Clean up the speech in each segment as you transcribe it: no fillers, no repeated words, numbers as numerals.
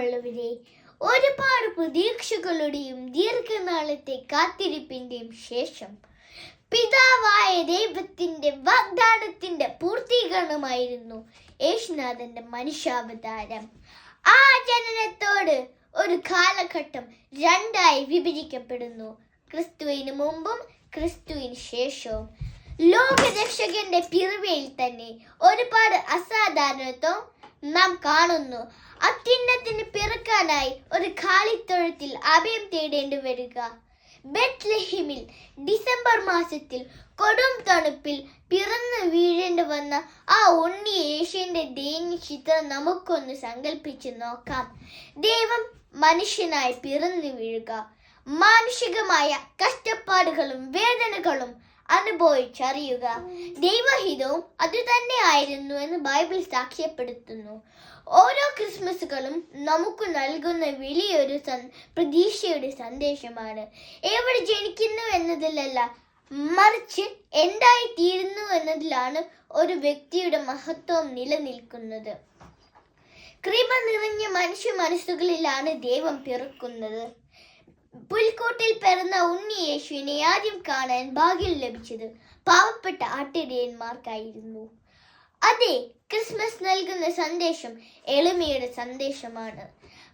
പ്രിയമുള്ളവരെ, ഒരുപാട് പ്രതീക്ഷകളുടെയും ദീർഘനാളത്തെ കാത്തിരിപ്പിന്റെയും ശേഷം പിതാവായ ദൈവത്തിന്റെ വാഗ്ദാനത്തിന്റെ പൂർത്തീകരണമായിരുന്നു യേശുനാഥന്റെ മനുഷ്യാവതാരം. ആ ജനനത്തോട് ഒരു കാലഘട്ടം രണ്ടായി വിഭജിക്കപ്പെടുന്നു: ക്രിസ്തുവിന് മുമ്പും ക്രിസ്തുവിന് ശേഷവും. ലോകരക്ഷകന്റെ പിറവിയിൽ തന്നെ ഒരുപാട് അസാധാരണത്വം നാം കാണുന്നു. അത്യുന്നതത്തിന് പിറക്കാനായി ഒരു കാലിത്തൊഴുത്തിൽ അഭയം തേടേണ്ടി വരിക. ബെത്ലഹേമിൽ ഡിസംബർ മാസത്തിൽ കൊടും തണുപ്പിൽ പിറന്നു വീഴേണ്ടി വന്ന ആ ഉണ്ണി യേശുവിന്റെ ദൈന്യ ചിത്രം നമുക്കൊന്ന് സങ്കല്പിച്ചു നോക്കാം. ദൈവം മനുഷ്യനായി പിറന്നു വീഴുക, മാനുഷികമായ കഷ്ടപ്പാടുകളും വേദനകളും അനുഭവിച്ചറിയുക. ദൈവഹിതവും അതുതന്നെ ആയിരുന്നു എന്ന് ബൈബിൾ സാക്ഷ്യപ്പെടുത്തുന്നു. ഓരോ ക്രിസ്മസുകളും നമുക്ക് നൽകുന്ന വലിയൊരു പ്രതീക്ഷയുടെ സന്ദേശമാണ്. എവിടെ ജനിക്കുന്നു എന്നതിലല്ല, മറിച്ച് എന്തായി തീരുന്നു എന്നതിലാണ് ഒരു വ്യക്തിയുടെ മഹത്വം നിലനിൽക്കുന്നത്. കൃപ നിറഞ്ഞ മനുഷ്യ മനസ്സുകളിലാണ് ദൈവം പിറക്കുന്നത്. പുൽക്കൂട്ടിൽ പിറന്ന ഉണ്ണി യേശുവിനെ ആദ്യം കാണാൻ ഭാഗ്യം ലഭിച്ചത് പാവപ്പെട്ട ആട്ടിടയന്മാർക്കായിരുന്നു. അതെ, ക്രിസ്മസ് നൽകുന്ന സന്ദേശം എളിമയുടെ സന്ദേശമാണ്.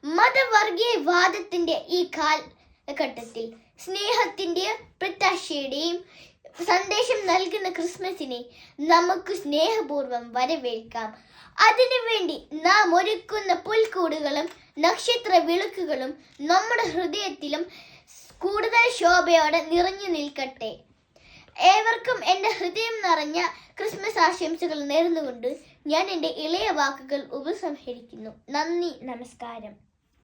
മതവർഗീയവാദത്തിന്റെ ഈ കാലഘട്ടത്തിൽ സ്നേഹത്തിന്റെയും പ്രത്യാശയുടെയും സന്ദേശം നൽകുന്ന ക്രിസ്മസിനെ നമുക്ക് സ്നേഹപൂർവ്വം വരവേൽക്കാം. അതിനുവേണ്ടി നാം ഒരുക്കുന്ന പുൽക്കൂടുകളും നക്ഷത്ര വിളക്കുകളും നമ്മുടെ ഹൃദയത്തിലും കൂടുതൽ ശോഭയോടെ നിറഞ്ഞു നിൽക്കട്ടെ. ഏവർക്കും എൻ്റെ ഹൃദയം നിറഞ്ഞ ക്രിസ്മസ് ആശംസകൾ നേർന്നുകൊണ്ട് ഞാൻ എൻ്റെ ഇളയ വാക്കുകൾ ഉപസംഹരിക്കുന്നു. നന്ദി, നമസ്കാരം.